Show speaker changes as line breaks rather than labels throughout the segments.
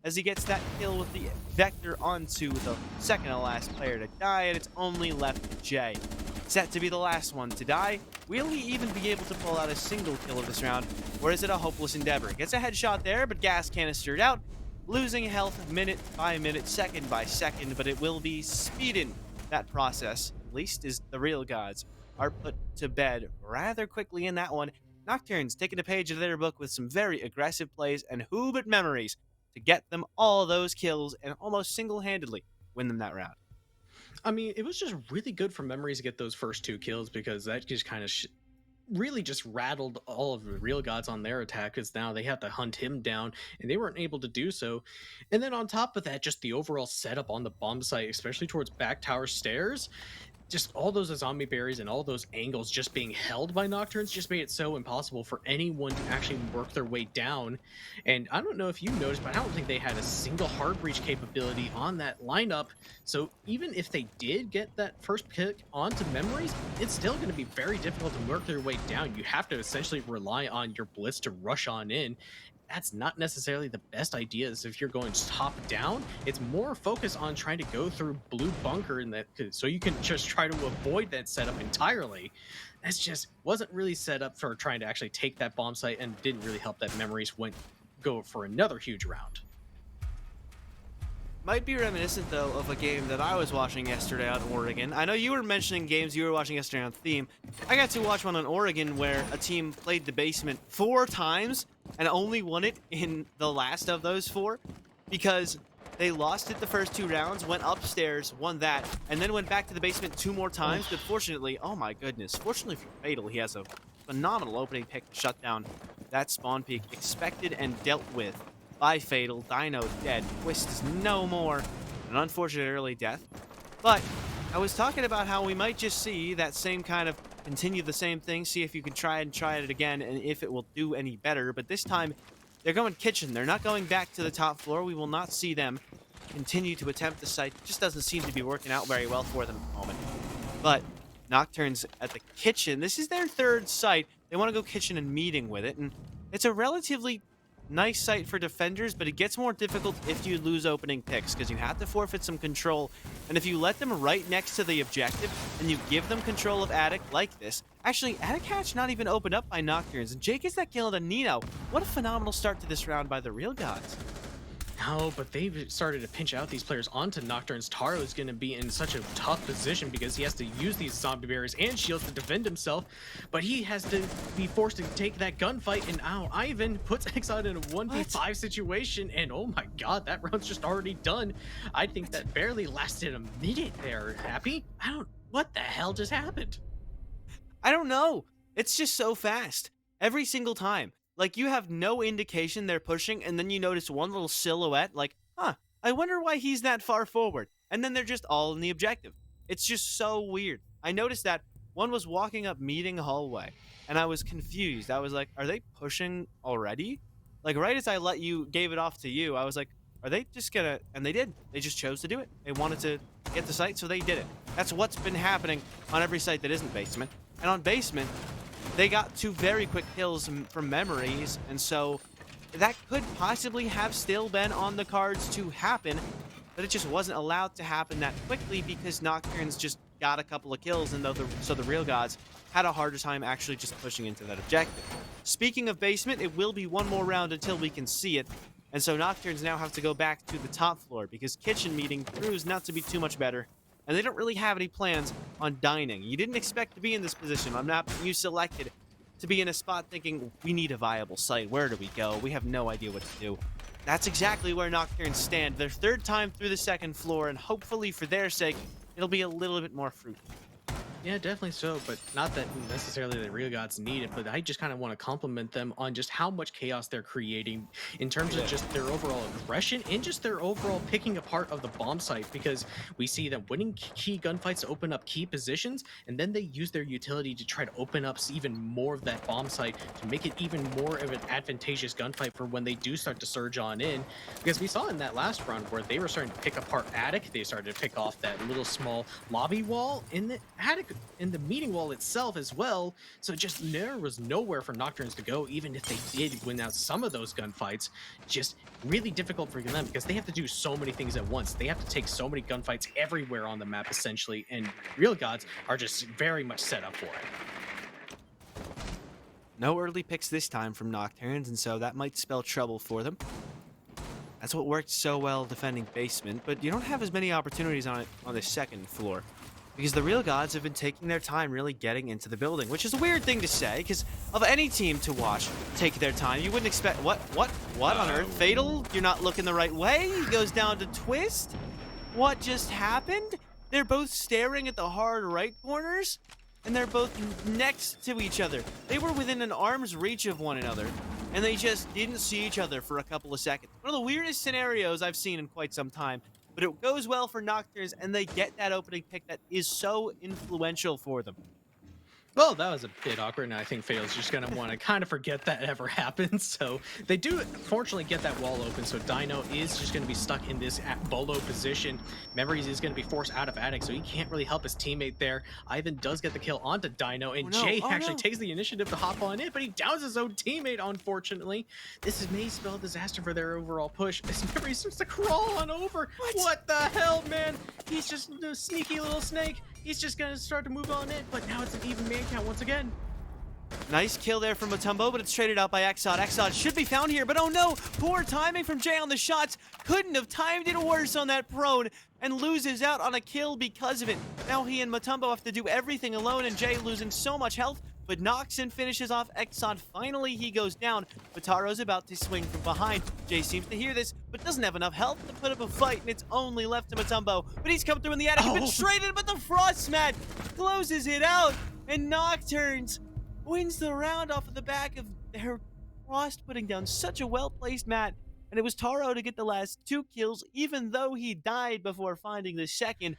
as he gets that kill with the Vector onto the second to last player to die, and it's only left Jay. Set to be the last one to die. Will he even be able to pull out a single kill of this round, or is it a hopeless endeavor? Gets a headshot there, but gas canistered out, losing health minute by minute, second by second, but it will be speeding that process, at least as the real gods are put to bed rather quickly in that one. Nocturnes taking a page of their book with some very aggressive plays, and who but Memories to get them all those kills and almost single-handedly win them that round.
I mean, it was just really good for Memories to get those first two kills because that just kind of really just rattled all of the real gods on their attack because now they have to hunt him down and they weren't able to do so. And then on top of that, just the overall setup on the bomb site, especially towards back tower stairs, just all those zombie berries and all those angles just being held by Nocturnes just made it so impossible for anyone to actually work their way down. And I don't know if you noticed, but I don't think they had a single hard breach capability on that lineup. So even if they did get that first pick onto Memories, it's still going to be very difficult to work their way down. You have to essentially rely on your blitz to rush on in. That's not necessarily the best idea is if you're going top down. It's more focused on trying to go through blue bunker and that so you can just try to avoid that setup entirely. That's just wasn't really set up for trying to actually take that bomb site and didn't really help that Memories went go for another huge round.
Might be reminiscent, though, of a game that I was watching yesterday on Oregon. I know you were mentioning games you were watching yesterday on Theme. I got to watch one on Oregon where a team played the basement 4 times and only won it in the last of those 4 because they lost it the first 2 rounds, went upstairs, won that, and then went back to the basement 2 more times. But fortunately, oh my goodness, fortunately for Fatal, he has a phenomenal opening pick to shut down that spawn peak, expected and dealt with by Fatal. Dino dead. Twist is no more. An unfortunate early death. But I was talking about how we might just see that same kind of continue the same thing, see if you can try it again, and if it will do any better. But this time, they're going kitchen. They're not going back to the top floor. We will not see them continue to attempt the site. It just doesn't seem to be working out very well for them at the moment. But Nocturnes at the kitchen. This is their 3rd site. They want to go kitchen and meeting with it, and it's a relatively nice site for defenders, but it gets more difficult if you lose opening picks because you have to forfeit some control. And if you let them right next to the objective and you give them control of Attic like this, actually, Attic hatch not even opened up by Nocturnes, and Jake gets that kill to Nino. What a phenomenal start to this round by the Real Gods.
No, but they've started to pinch out these players onto Nocturnes. Taro is going to be in such a tough position because he has to use these zombie barriers and shields to defend himself, but he has to be forced to take that gunfight, and now Ivan puts Exile in a 1v5 situation, and oh my god, that round's just already done. I think that barely lasted a minute there, Happy. What the hell just happened?
I don't know. It's just so fast. Every single time. Like, you have no indication they're pushing, and then you notice one little silhouette, like, huh, I wonder why he's that far forward. And then they're just all in the objective. It's just so weird. I noticed that one was walking up meeting hallway, and I was confused. I was like, are they pushing already? Like, right as I gave it off to you, I was like, are they just gonna, and they did. They just chose to do it. They wanted to get the site, so they did it. That's what's been happening on every site that isn't basement. And on basement, they got 2 very quick kills from Memories, and so that could possibly have still been on the cards to happen, but it just wasn't allowed to happen that quickly because Nocturnes just got a couple of kills, and so the Real Gods had a harder time actually just pushing into that objective. Speaking of basement, it will be one more round until we can see it, and so Nocturnes now have to go back to the top floor because kitchen meeting proves not to be too much better. And they don't really have any plans on dining. You didn't expect to be in this position. I'm not you selected to be in a spot thinking, we need a viable site. Where do we go? We have no idea what to do. That's exactly where Nocturnes stand. Their 3rd time through the 2nd floor, and hopefully for their sake, it'll be a little bit more fruitful.
Yeah, definitely so, but not that necessarily the Real Gods need it, but I just kind of want to compliment them on just how much chaos they're creating in terms of just their overall aggression and just their overall picking apart of the bomb site, because we see them winning key gunfights to open up key positions, and then they use their utility to try to open up even more of that bomb site to make it even more of an advantageous gunfight for when they do start to surge on in, because we saw in that last round where they were starting to pick apart Attic, they started to pick off that little small lobby wall, and the Attic in the meeting wall itself as well. So just there was nowhere for Nocturnes to go, even if they did win out some of those gunfights. Just really difficult for them because they have to do so many things at once. They have to take so many gunfights everywhere on the map essentially, and Real Gods are just very much set up for it.
No early picks this time from Nocturnes, and so that might spell trouble for them. That's what worked so well defending basement, but you don't have as many opportunities on it on the second floor. Because the Real Gods have been taking their time really getting into the building, which is a weird thing to say, because of any team to watch take their time, you wouldn't expect— what on earth? Fatal, you're not looking the right way? He goes down to Twist? What just happened? They're both staring at the hard right corners, and they're both next to each other. They were within an arm's reach of one another, and they just didn't see each other for a couple of seconds. One of the weirdest scenarios I've seen in quite some time, but it goes well for Nocturnes, and they get that opening pick that is so influential for them.
Well, that was a bit awkward, and I think Fatal's just going to want to kind of forget that ever happened. So they do, fortunately, get that wall open, so Dino is just going to be stuck in this bolo position. Memories is going to be forced out of attic, so he can't really help his teammate there. Ivan does get the kill onto Dino, and Jay actually takes the initiative to hop on in, but he downs his own teammate, unfortunately. This may spell disaster for their overall push, as Memories starts to crawl on over. What the hell, man? He's just a sneaky little snake. He's just going to start to move on in, but now it's an even man count once again.
Nice kill there from Mutombo, but it's traded out by Exod. Exod should be found here, but oh no! Poor timing from Jay on the shots. Couldn't have timed it worse on that prone, and loses out on a kill because of it. Now he and Mutombo have to do everything alone, and Jay losing so much health, but Noxon finishes off Exod. Finally, he goes down, but Taro's about to swing from behind. Jay seems to hear this, but doesn't have enough health to put up a fight, and it's only left to Mutombo. But he's come through in the attic, been traded, but the Frost Mat closes it out, and Nocturnes wins the round off of the back of their Frost putting down such a well-placed mat. And it was Taro to get the last 2 kills, even though he died before finding the second,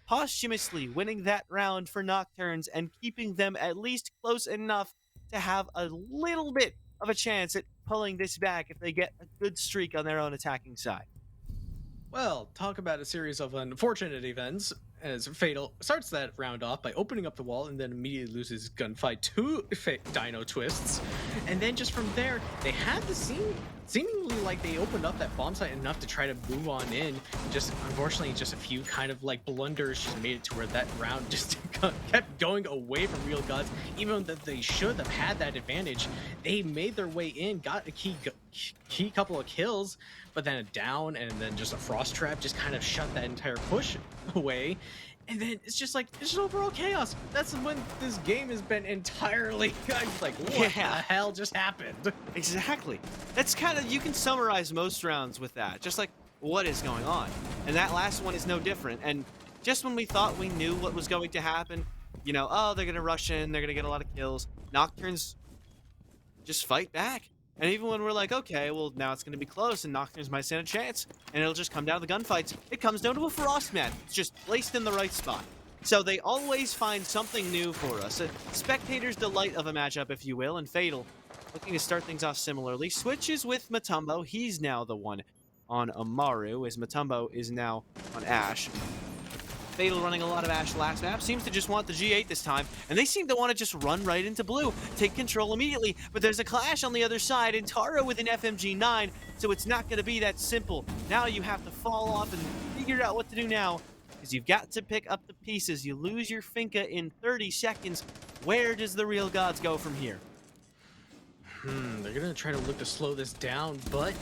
posthumously winning that round for Nocturnes and keeping them at least close enough to have a little bit of a chance at pulling this back if they get a good streak on their own attacking side.
Well, talk about a series of unfortunate events, as Fatal starts that round off by opening up the wall and then immediately loses gunfight to Dino Twists. And then just from there, they had the seemingly like they opened up that bomb site enough to try to move on in. Just unfortunately, just a few kind of like blunders just made it to where that round just kept going away from Real Gods. Even though they should have had that advantage, they made their way in, got a key couple of kills, but then a down and then just a frost trap just kind of shut that entire push away. And then it's just like, it's just overall chaos. That's when this game has been entirely, I'm like, what the hell just happened?
Exactly. That's kind of, you can summarize most rounds with that. Just like, what is going on? And that last one is no different. And just when we thought we knew what was going to happen, you know, oh, they're going to rush in, they're going to get a lot of kills, Nocturnes just fight back. And even when we're like, okay, well, now it's going to be close and Nocturnes might stand a chance, and it'll just come down to the gunfights, it comes down to a Frost Mat. It's just placed in the right spot. So they always find something new for us. A spectator's delight of a matchup, if you will, and Fatal, looking to start things off similarly, switches with Mutombo. He's now the one on Amaru, as Mutombo is now on Ashe. Fatal running a lot of Ashe last map, seems to just want the G8 this time, and they seem to want to just run right into blue, take control immediately, but there's a clash on the other side, and Taro with an FMG9, so it's not going to be that simple. Now you have to fall off and figure out what to do now, because you've got to pick up the pieces. You lose your Finka in 30 seconds. Where does the Real Gods go from here?
They're gonna try to look to slow this down, but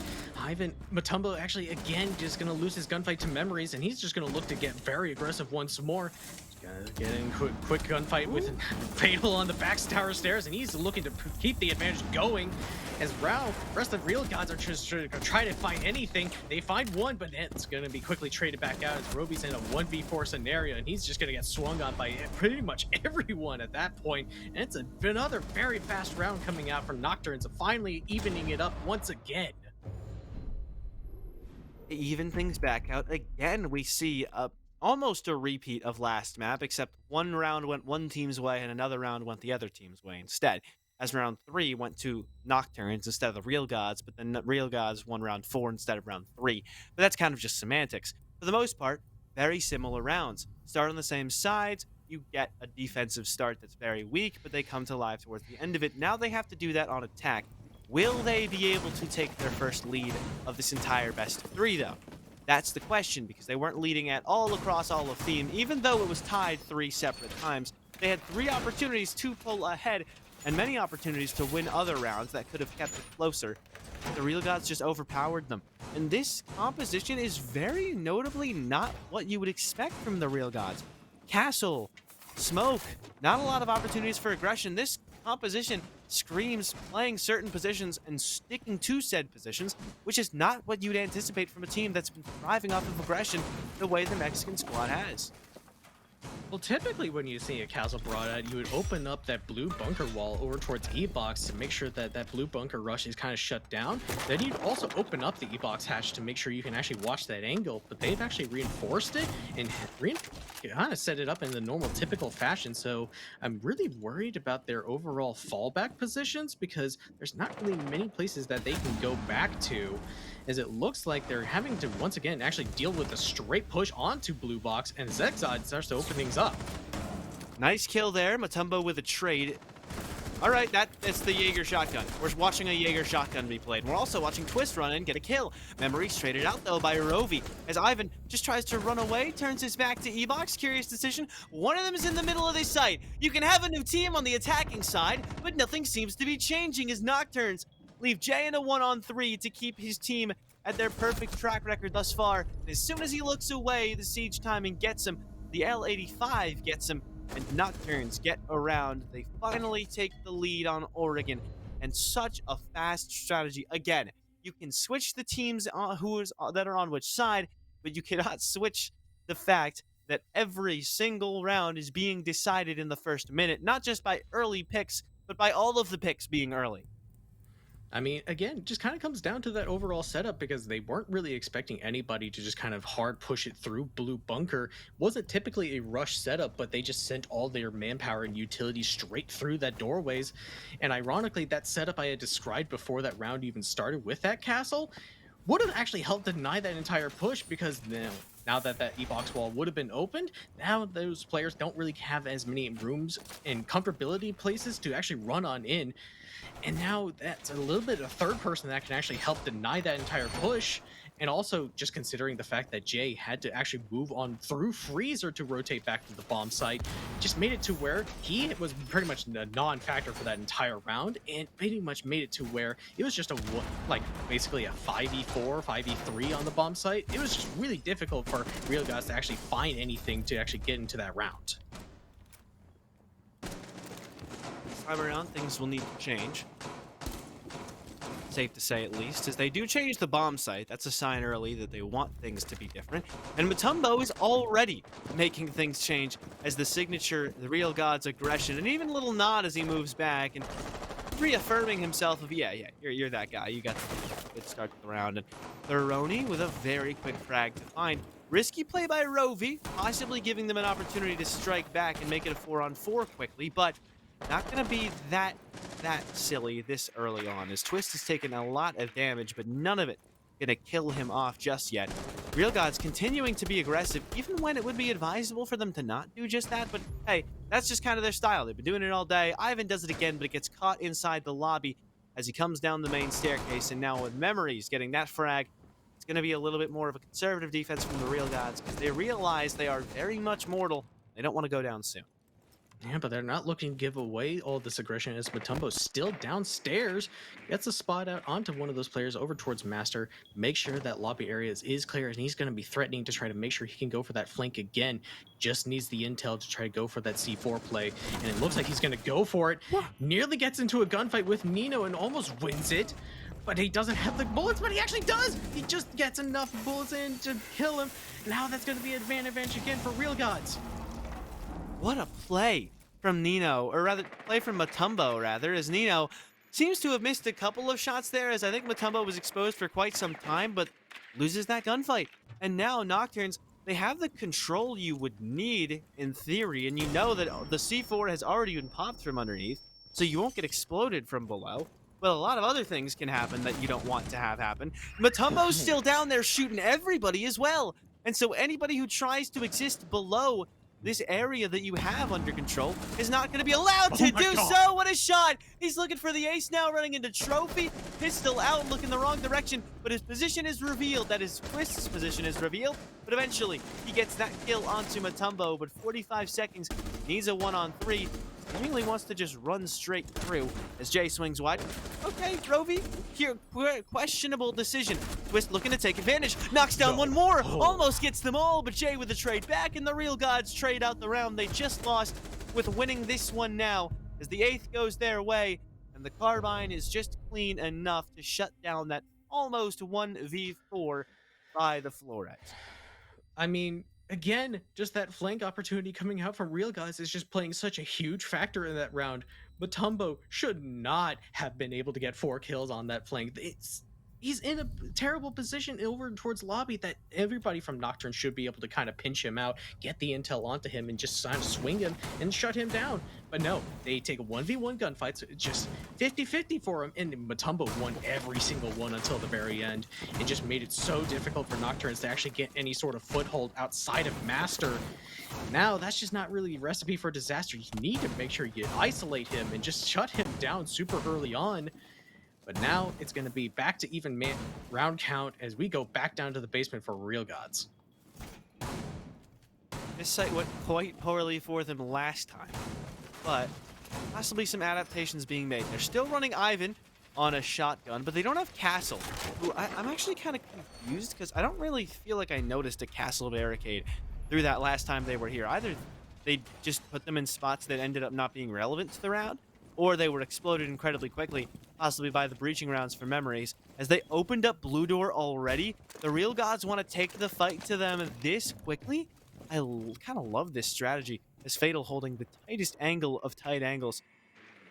Mutombo actually again just gonna lose his gunfight to Memories, and he's just gonna look to get very aggressive once more. He's gonna get in quick gunfight with Fatal on the back tower stairs, and he's looking to keep the advantage going. As rest of Real Gods are just trying to find anything. They find one, but it's gonna be quickly traded back out as Roby's in a 1v4 scenario, and he's just gonna get swung on by pretty much everyone at that point. And it's another very fast round coming out from Nocturnes, finally evening it up once again.
Even things back out again. We see almost a repeat of last map, except one round went one team's way and another round went the other team's way instead, as round 3 went to Nocturnes instead of the Real Gods, but then the Real Gods won round 4 instead of round 3. But that's kind of just semantics. For the most part, very similar rounds. Start on the same sides, you get a defensive start that's very weak, but they come to life towards the end of it. Now they have to do that on attack. Will they be able to take their first lead of this entire best of 3, though? That's the question, because they weren't leading at all across all of Theme, even though it was tied 3 separate times. They had 3 opportunities to pull ahead, and many opportunities to win other rounds that could have kept it closer. The Real Gods just overpowered them. And this composition is very notably not what you would expect from the Real Gods. Castle, smoke, not a lot of opportunities for aggression. This composition screams playing certain positions and sticking to said positions, which is not what you'd anticipate from a team that's been thriving off of aggression the way the Mexican squad has.
Well, typically when you see a castle brought out, you would open up that blue bunker wall over towards E-Box to make sure that that blue bunker rush is kind of shut down. Then you'd also open up the E-Box hatch to make sure you can actually watch that angle, but they've actually reinforced it and kind of set it up in the normal typical fashion. So I'm really worried about their overall fallback positions, because there's not really many places that they can go back to, as it looks like they're having to once again actually deal with a straight push onto blue box, and Zexod starts to open things up.
Nice kill there. Mutombo with a trade. All right, that's the Jaeger shotgun. We're watching a Jaeger shotgun be played. We're also watching Twist run in, get a kill. Memories traded out, though, by Rovi, as Ivan just tries to run away, turns his back to E-Box. Curious decision. One of them is in the middle of the site. You can have a new team on the attacking side, but nothing seems to be changing as Nocturnes leave Jay in a 1-on-3 to keep his team at their perfect track record thus far. As soon as he looks away, the siege timing gets him. The L85 gets him, and Nocturnes get around. They finally take the lead on Oregon, and such a fast strategy. Again, you can switch the teams that are on which side, but you cannot switch the fact that every single round is being decided in the first minute, not just by early picks, but by all of the picks being early.
I mean, again, it just kind of comes down to that overall setup, because they weren't really expecting anybody to just kind of hard push it through blue bunker. Wasn't typically a rush setup, but they just sent all their manpower and utility straight through that doorways. And ironically, that setup I had described before that round even started with that castle would have actually helped deny that entire push, because now that that E-Box wall would have been opened, now those players don't really have as many rooms and comfortability places to actually run on in. And now that's a little bit of a third person that can actually help deny that entire push. And also just considering the fact that Jay had to actually move on through Freezer to rotate back to the bomb site, just made it to where he was pretty much a non-factor for that entire round, and pretty much made it to where it was just basically a 5v4, 5v3 on the bomb site. It was just really difficult for Real Guys to actually find anything to actually get into that round.
Time around, things will need to change. Safe to say, at least, as they do change the bomb site. That's a sign early that they want things to be different. And Mutombo is already making things change as the signature, the Real Gods aggression, and even a little nod as he moves back and reaffirming himself of, yeah, you're that guy. You got a good start to the round. And Thoroni with a very quick frag to find. Risky play by Rovi, possibly giving them an opportunity to strike back and make it a 4-on-4 quickly, but not going to be that silly this early on, as Twist has taken a lot of damage, but none of it going to kill him off just yet. Real Gods continuing to be aggressive, even when it would be advisable for them to not do just that, but hey, that's just kind of their style. They've been doing it all day. Ivan does it again, but it gets caught inside the lobby as he comes down the main staircase, and now with Memories getting that frag, it's going to be a little bit more of a conservative defense from the Real Gods, because they realize they are very much mortal. They don't want to go down soon.
Yeah, but they're not looking to give away all this aggression, as Mutombo's still downstairs. Gets a spot out onto one of those players over towards Master. Make sure that lobby areas is clear, and he's going to be threatening to try to make sure he can go for that flank again. Just needs the intel to try to go for that C4 play, and it looks like he's going to go for it. Nearly gets into a gunfight with Nino and almost wins it. But he doesn't have the bullets, but he actually does! He just gets enough bullets in to kill him. Now that's going to be an advantage again for Real Gods.
What a play from Nino, or rather, play from Mutombo, rather, as Nino seems to have missed a couple of shots there, as I think Mutombo was exposed for quite some time, but loses that gunfight. And now Nocturnes, they have the control you would need in theory, and you know that the C4 has already been popped from underneath, so you won't get exploded from below. But a lot of other things can happen that you don't want to have happen. Mutombo's still down there shooting everybody as well, and so anybody who tries to exist below this area that you have under control is not going to be allowed to
Oh my
do
God.
so. What a shot! He's looking for the ace now, running into Trophy. Pistol out, looking the wrong direction, but his position is revealed. That is Twist's position is revealed, but eventually he gets that kill onto Mutombo, but 45 seconds, needs a 1-on-3. Seemingly wants to just run straight through as Jay swings wide. Okay, Rovi, here, questionable decision. Twist looking to take advantage. Knocks down one more.
Oh.
Almost gets them all, but Jay with the trade back, and the Real Gods trade out the round they just lost with winning this one now as the 8th goes their way, and the Carbine is just clean enough to shut down that almost 1v4 by the Flores.
I mean, again, just that flank opportunity coming out from Real Guys is just playing such a huge factor in that round. Mutombo should not have been able to get 4 kills on that flank. He's in a terrible position over towards lobby that everybody from Nocturne should be able to kind of pinch him out, get the intel onto him, and just kind of swing him and shut him down. But no, they take a 1v1 gunfight, so it's just 50-50 for him, and Mutombo won every single one until the very end. It just made it so difficult for Nocturnes to actually get any sort of foothold outside of Master. Now, that's just not really a recipe for disaster. You need to make sure you isolate him and just shut him down super early on. But now it's going to be back to even round count as we go back down to the basement for Real Gods.
This site went quite poorly for them last time, but possibly some adaptations being made. They're still running Ivan on a shotgun, but they don't have Castle, who I'm actually kind of confused because I don't really feel like I noticed a Castle barricade through that last time they were here. Either they just put them in spots that ended up not being relevant to the round, or they were exploded incredibly quickly, possibly by the breaching rounds for Memories. As they opened up Blue Door already, the Real Gods want to take the fight to them this quickly. I kind of love this strategy, as Fatal holding the tightest angle of tight angles.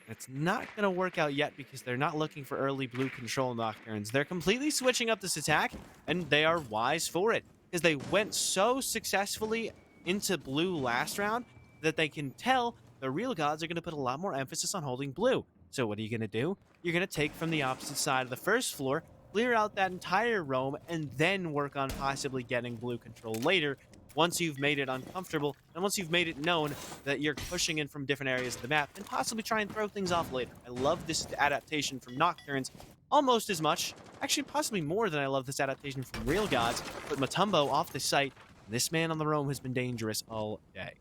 It's not going to work out yet because they're not looking for early blue control Nocturnes. They're completely switching up this attack, and they are wise for it, because they went so successfully into blue last round that they can tell the Real Gods are going to put a lot more emphasis on holding blue. So what are you going to do? You're going to take from the opposite side of the first floor, clear out that entire roam, and then work on possibly getting blue control later once you've made it uncomfortable and once you've made it known that you're pushing in from different areas of the map, and possibly try and throw things off later. I love this adaptation from Nocturnes almost as much, actually possibly more than I love this adaptation from Real Gods, but Mutombo off the site. This man on the roam has been dangerous all day.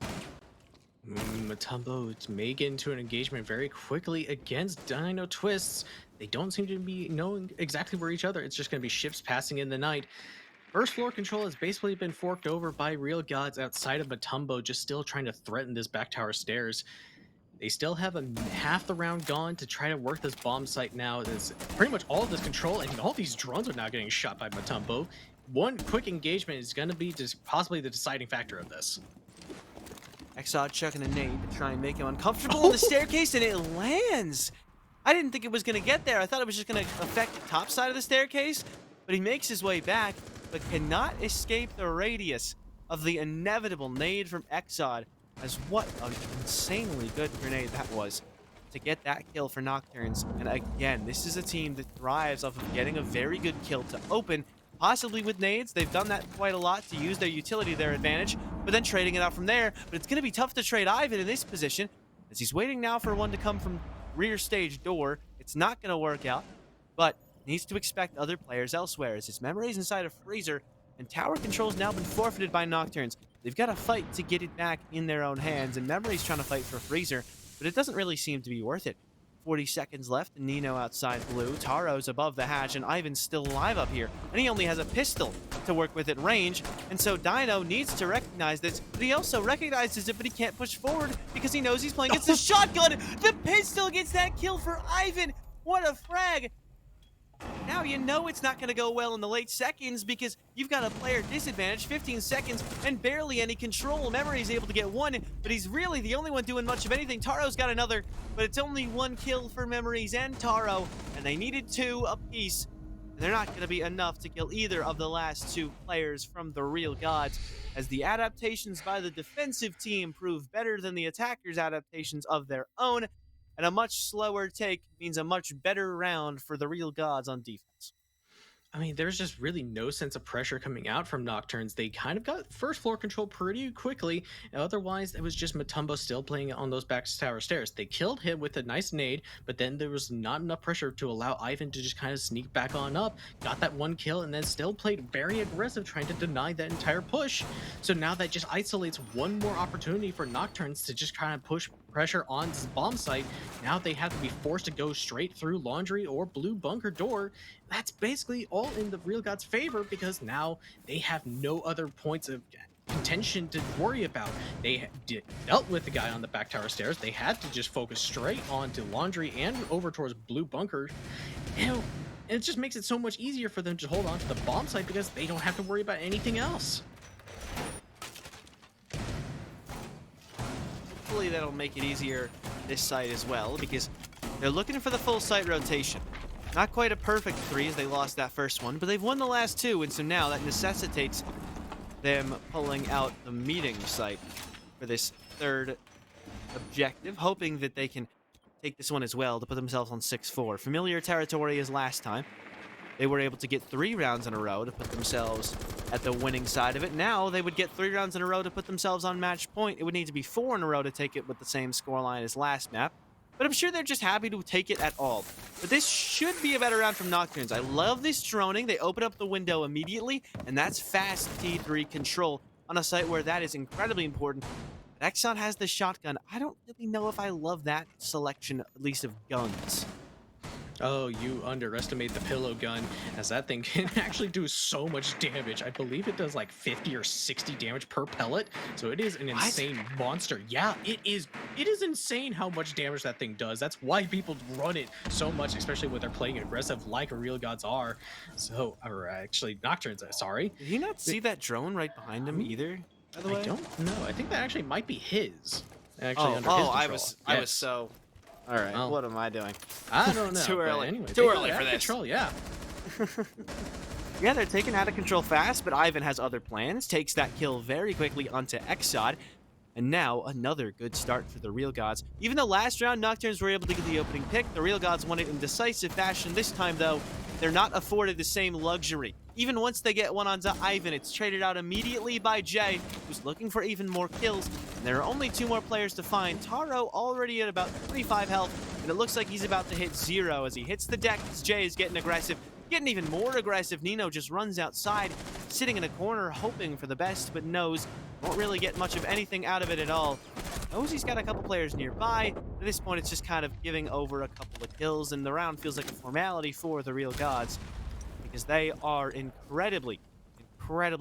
Mutombo may get into an engagement very quickly against Dino Twists. They don't seem to be knowing exactly where each other. It's just going to be ships passing in the night. First floor control has basically been forked over by Real Gods outside of Mutombo, just still trying to threaten this back tower stairs. They still have half the round gone to try to work this bomb site now. There's pretty much all of this control, and all these drones are now getting shot by Mutombo. One quick engagement is going to be just possibly the deciding factor of this.
Exod chucking a nade to try and make him uncomfortable on the staircase, and it lands. I didn't think it was going to get there. I thought it was just going to affect the top side of the staircase, but he makes his way back, but cannot escape the radius of the inevitable nade from Exod. As what an insanely good grenade that was to get that kill for Nocturnes. And again, this is a team that thrives off of getting a very good kill to open, possibly with nades. They've done that quite a lot to use their utility to their advantage, but then trading it out from there. But it's going to be tough to trade Ivan in this position, as he's waiting now for one to come from rear stage door. It's not going to work out, but needs to expect other players elsewhere, as his memory is inside a freezer, and tower control's now been forfeited by Nocturnes. They've got to fight to get it back in their own hands, and Memory's trying to fight for freezer, but it doesn't really seem to be worth it. 40 seconds left, and Nino outside blue. Taro's above the hatch, and Ivan's still alive up here, and he only has a pistol to work with at range, and so Dino needs to recognize this, but he also recognizes it, but he can't push forward because he knows he's playing against a shotgun. The pistol gets that kill for Ivan. What a frag. Now you know it's not going to go well in the late seconds because you've got a player disadvantage, 15 seconds, and barely any control. Memory's able to get one, but he's really the only one doing much of anything. Taro's got another, but it's only one kill for Memories and Taro, and they needed 2 apiece. And they're not going to be enough to kill either of the last 2 players from the Real Gods, as the adaptations by the defensive team prove better than the attackers' adaptations of their own. And a much slower take means a much better round for the Real Gods on defense.
I mean, there's just really no sense of pressure coming out from Nocturnes. They kind of got first floor control pretty quickly. Otherwise, it was just Matumbo still playing on those back tower stairs. They killed him with a nice nade, but then there was not enough pressure to allow Ivan to just kind of sneak back on up. Got that one kill, and then still played very aggressive, trying to deny that entire push. So now that just isolates one more opportunity for Nocturnes to just kind of push pressure on this bomb site. Now they have to be forced to go straight through laundry or blue bunker door. That's basically all in the Real Gods' favor because now they have no other points of contention to worry about. They dealt with the guy on the back tower stairs. They had to just focus straight onto laundry and over towards blue bunker. And it just makes it so much easier for them to hold on to the bomb site because they don't have to worry about anything else.
Hopefully that'll make it easier this site as well, because they're looking for the full site rotation. Not quite a perfect 3 as they lost that first one, but they've won the last 2, and so now that necessitates them pulling out the meeting site for this third objective, hoping that they can take this one as well to put themselves on 6-4. Familiar territory as last time. They were able to get 3 rounds in a row to put themselves at the winning side of it. Now they would get 3 rounds in a row to put themselves on match point. It would need to be 4 in a row to take it with the same scoreline as last map. But I'm sure they're just happy to take it at all. But this should be a better round from Nocturnes. I love this droning. They open up the window immediately, and that's fast T3 control on a site where that is incredibly important. But Exxon has the shotgun. I don't really know if I love that selection, at least of guns.
Oh, you underestimate the pillow gun, as that thing can actually do so much damage. I believe it does like 50 or 60 damage per pellet, so it is an insane monster. Yeah, it is insane how much damage that thing does. That's why people run it so much, especially when they're playing aggressive like Real Gods are. So, or actually, Nocturnes, sorry.
Did he not see that drone right behind him either, by the way?
I don't know. I think that actually might be his. Actually, under his control.
I was so... All right,
well,
what am I doing?
I don't know.
Too early.
Anyway,
Too early for this.
Control, yeah.
Yeah, they're taken out of control fast, but Ivan has other plans. Takes that kill very quickly onto Exod. And now, another good start for the Real Gods. Even though last round, Nocturnes were able to get the opening pick, the Real Gods won it in decisive fashion. This time, though, they're not afforded the same luxury. Even once they get one onto Ivan, it's traded out immediately by Jay, who's looking for even more kills. And there are only 2 more players to find. Taro already at about 25 health, and it looks like he's about to hit 0 as he hits the deck as Jay is getting aggressive. Getting even more aggressive, Nino just runs outside, sitting in a corner, hoping for the best, but knows won't really get much of anything out of it at all. Knows he's got a couple players nearby. At this point, it's just kind of giving over a couple of kills, and the round feels like a formality for the Real Gods, because they are incredibly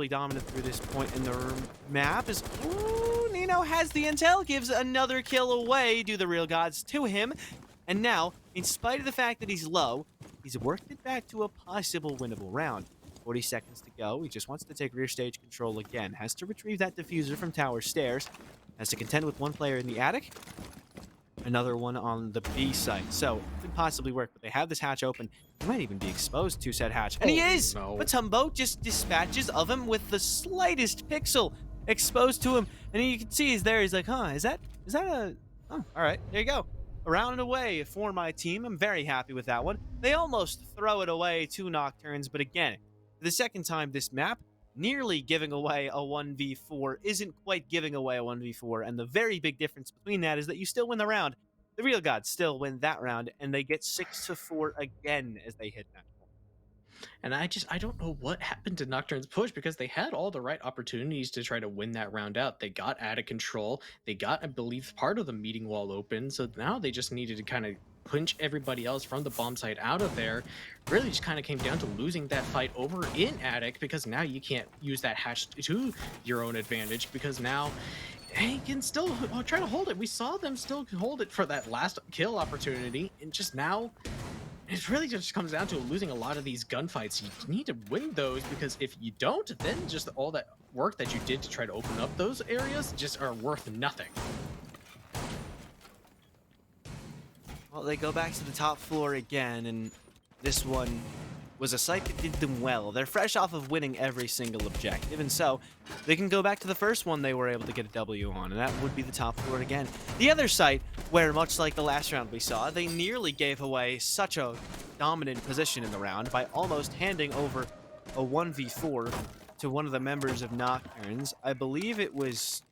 dominant through this point in the map. As ooh, Nino has the intel, gives another kill away, do the Real Gods to him. And now, in spite of the fact that he's low, he's worked it back to a possible winnable round. 40 seconds to go. He just wants to take rear stage control again. Has to retrieve that diffuser from tower stairs. Has to contend with 1 player in the attic. Another one on the B site. So, it could possibly work, but they have this hatch open. He might even be exposed to said hatch. And he is!
No.
But Matumbo just dispatches of him with the slightest pixel exposed to him. And you can see he's there. He's like, huh, is that a... Oh, all right, there you go. Around and away for my team. I'm very happy with that one. They almost throw it away to Nocturnes, but again, for the second time this map, nearly giving away a 1v4 isn't quite giving away a 1v4, and the very big difference between that is that you still win the round. The Real Gods still win that round, and they get 6-4 again as they hit that.
And I don't know what happened to Nocturne's push because they had all the right opportunities to try to win that round out. They got out of control. They got, I believe, part of the meeting wall open. So now they just needed to kind of punch everybody else from the bomb site out of there. Really just kind of came down to losing that fight over in attic because now you can't use that hatch to your own advantage because now they can still try to hold it. We saw them still hold it for that last kill opportunity, and just now it really just comes down to losing a lot of these gunfights. You need to win those because if you don't, then just all that work that you did to try to open up those areas just are worth nothing.
Well, they go back to the top floor again, and this one was a site that did them well. They're fresh off of winning every single objective, and so they can go back to the first one they were able to get a W on, and that would be the top 4 again. The other site, where much like the last round we saw, they nearly gave away such a dominant position in the round by almost handing over a 1v4 to one of the members of Nocturnes. I believe it was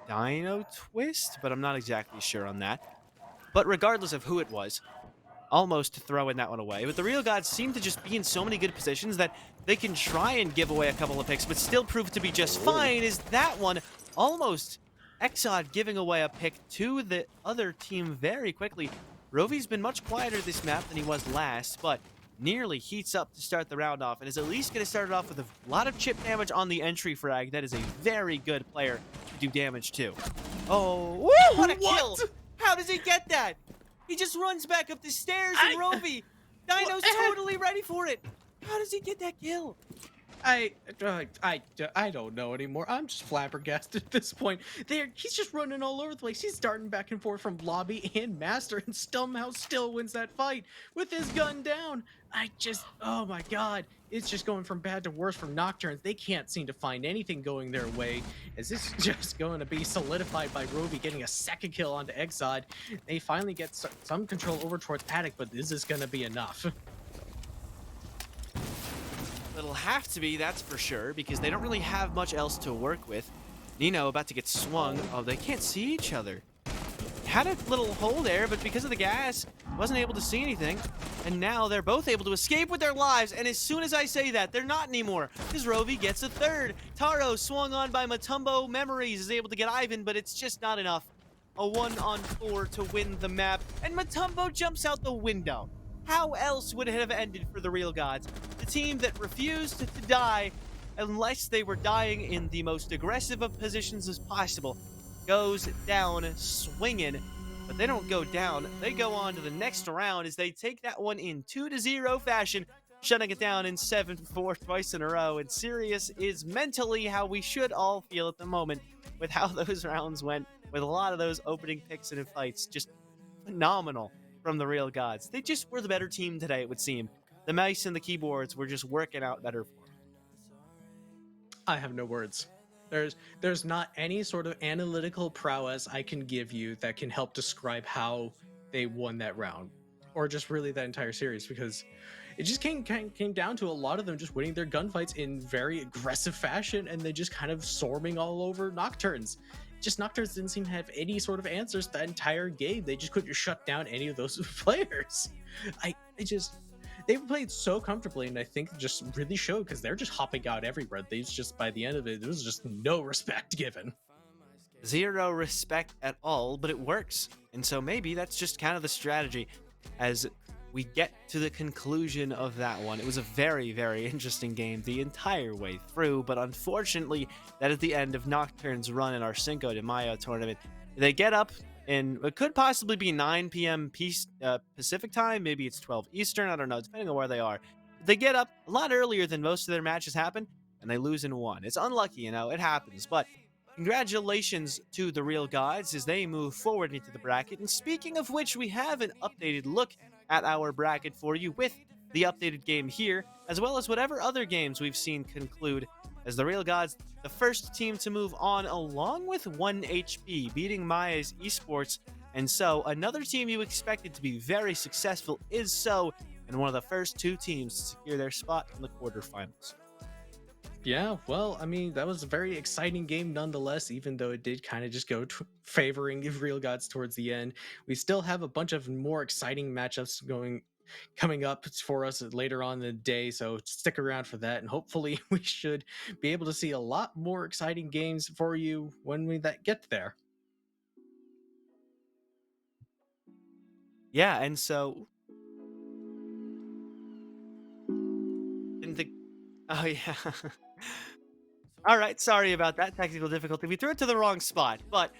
Dino Twist, but I'm not exactly sure on that. But regardless of who it was, almost throwing that one away. But the Real Gods seem to just be in so many good positions that they can try and give away a couple of picks, but still prove to be just fine. Is that one almost Exod giving away a pick to the other team very quickly? Rovy's been much quieter this map than he was last, but nearly heats up to start the round off and is at least going to start it off with a lot of chip damage on the entry frag. That is a very good player to do damage to. Oh, woo, what a kill! How does he get that? He just runs back up the stairs and Rovy. Dino's totally ready for it. How does he get that kill?
I don't know anymore. I'm just flabbergasted at this point. He's just running all over the place. He's darting back and forth from lobby and master, and somehow still wins that fight with his gun down. Oh my god. It's just going from bad to worse from Nocturnes. They can't seem to find anything going their way. Is this just going to be solidified by Rovy getting a second kill onto Exod? They finally get some control over towards Attic, but this is going to be enough.
It'll have to be, that's for sure, because they don't really have much else to work with. Nino about to get swung. Oh, they can't see each other. Had a little hole there, but because of the gas, wasn't able to see anything. And now they're both able to escape with their lives, and as soon as I say that, they're not anymore, because Rovy gets a third. Taro, swung on by Matumbo Memories, is able to get Ivan, but it's just not enough. A 1-on-4 to win the map, and Matumbo jumps out the window. How else would it have ended for the Real Gods? The team that refused to die unless they were dying in the most aggressive of positions as possible goes down swinging. But they don't go down. They go on to the next round as they take that one in 2-0 fashion, shutting it down in 7-4 twice in a row. And serious is mentally how we should all feel at the moment with how those rounds went, with a lot of those opening picks and fights. Just phenomenal from the Real Gods. They just were the better team today, it would seem. The mice and the keyboards were just working out better for them.
I have no words. There's not any sort of analytical prowess I can give you that can help describe how they won that round, or just really that entire series, because it just came down to a lot of them just winning their gunfights in very aggressive fashion, and they just kind of swarming all over Nocturnes. Just Nocturnes didn't seem to have any sort of answers that entire game. They just couldn't shut down any of those players. They played so comfortably, and I think it just really showed, because they're just hopping out everywhere. They just, by the end of it, there was just no respect given.
Zero respect at all, but it works. And so maybe that's just kind of the strategy as we get to the conclusion of that one. It was a very, very interesting game the entire way through, but unfortunately, that is the end of Nocturne's run in our Cinco de Mayo tournament. They get up, and it could possibly be 9 p.m. Pacific time. Maybe it's 12 Eastern. I don't know, depending on where they are. They get up a lot earlier than most of their matches happen, and they lose in one. It's unlucky, it happens. But congratulations to the Real Gods as they move forward into the bracket. And speaking of which, we have an updated look at our bracket for you with the updated game here, as well as whatever other games we've seen conclude, as the Real Gods, the first team to move on along with 1 HP, beating Maya's Esports. And so another team you expected to be very successful is so, and one of the first 2 teams to secure their spot in the quarterfinals.
Yeah, well, I mean, that was a very exciting game nonetheless, even though it did kind of just go favoring Real Gods towards the end. We still have a bunch of more exciting matchups coming up for us later on in the day, so stick around for that, and hopefully we should be able to see a lot more exciting games for you when we get there.
Yeah, and so oh yeah. All right, sorry about that technical difficulty. We threw it to the wrong spot, but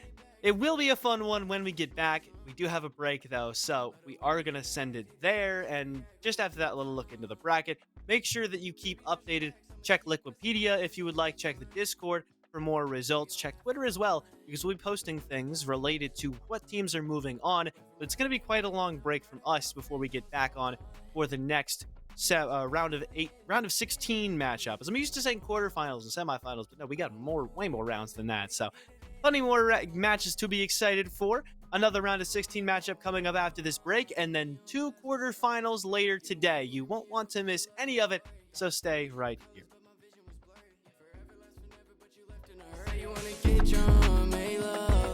it will be a fun one when we get back. We do have a break, though, so we are going to send it there. And just after that little look into the bracket, make sure that you keep updated. Check Liquipedia if you would like. Check the Discord for more results. Check Twitter as well, because we'll be posting things related to what teams are moving on. But it's going to be quite a long break from us before we get back on for the next round of 16 matchup. As I'm used to saying quarterfinals and semifinals, but no, we got way more rounds than that. So plenty more matches to be excited for. Another round of 16 matchup coming up after this break, and then 2 quarterfinals later today. You won't want to miss any of it, so stay right here.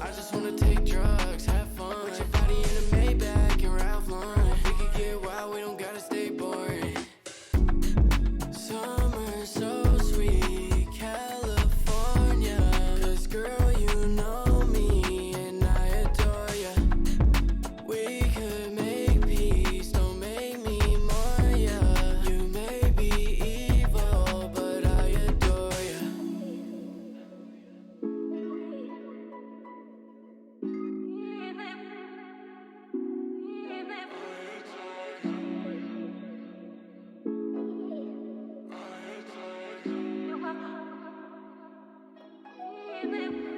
I just wanna take drugs, have fun. Put your body in a Maybach and Ralph Lauren. We could get wild, we don't gotta stay boring. Summer so sweet, California. 'Cause girl, you know me and I adore ya. We could make peace, don't make me more ya. You may be evil, but I adore ya.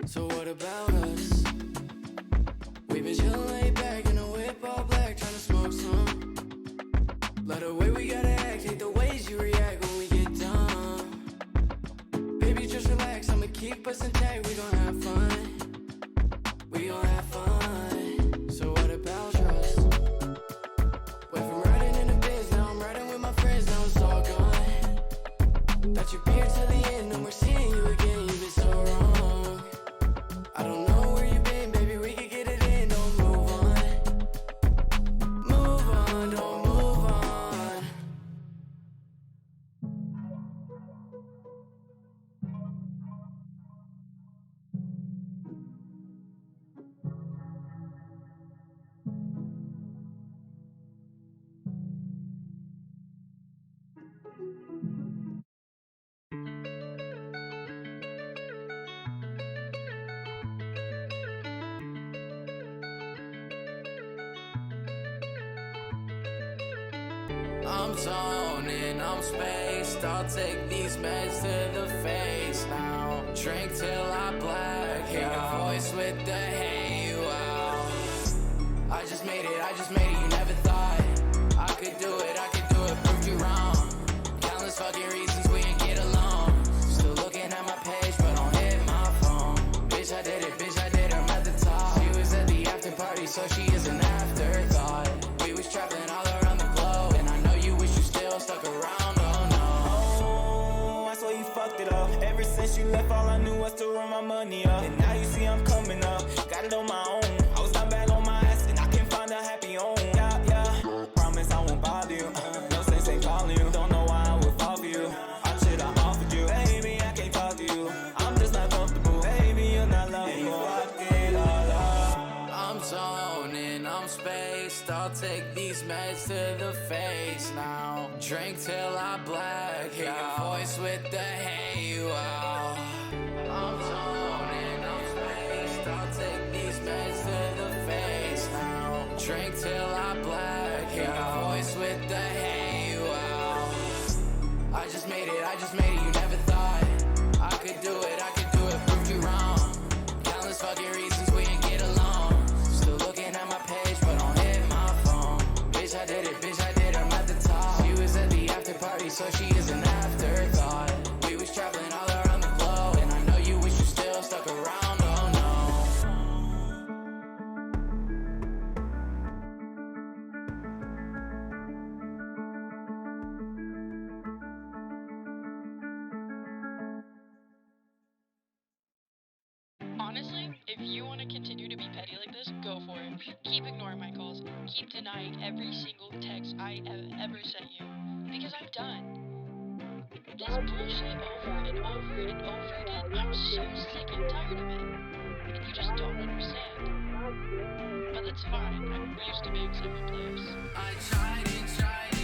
So what about us? We've been chillin' laid back in a whip all black, tryna smoke some. Love the way we gotta act, hate the ways you react when we get done. Baby, just relax, I'ma keep us intact, we gon' have fun. We gon' have fun. So what about trust? Went from riding in the biz, now I'm riding with my friends, now it's all gone. Thought you'd be here till the end, and we're seeing you again, you've been so wrong. I don't know where you've been, baby, we could get it in, don't move on. Move on, don't move on. I'm zoning, I'm spaced. I'll take these meds to the face now. Drink till I black. Hear your voice with the hey, wow. I just made it, you never thought I could do it, proved you wrong. Countless fucking reasons we ain't get along. Still looking at my page, but don't hit my phone. Bitch, I did it, I'm at the top. She was at the after party, so she is an afterthought. We was traveling all around the globe, and I know you wish you still stuck around, oh no.
Oh, I swear you fucked it up. Ever since you left, all I knew was to run my money up. And now you see I'm coming up, got it on my own. I was down bad on my ass, and I can't find a happy home. Yeah, promise I won't bother you. No sense ain't calling you, don't know why I would fall for you. All the shit I offered you, baby, I can't talk to you. I'm just not comfortable, baby, you're not loving me. Fuck it all up.
I'm zoning, I'm spaced. I'll take these meds to the face now. Drink till I black. Hear your voice with the hey, wow. I'm zoning, I'm spaced. I'll take these meds to the face now. Drink till I black. Hear your voice with the hey, wow. I just made it, you never thought I could do it, proved you wrong. Countless fucking reasons we ain't get along. Still looking at my page, but don't hit my phone. Bitch, I did it, I'm at the top. She was at the after party, so she is an afterthought. We was traveling all around the globe, and I know you wish you still stuck around, oh no.
Honestly, if you want to continue to be petty like this, go for it. Keep ignoring my calls. Keep denying every single text I have ever sent you. Because I'm done. This bullshit over and over and over again. I'm so sick and tired of it. And you just don't understand. But that's fine. I'm used to being second place.
I tried and tried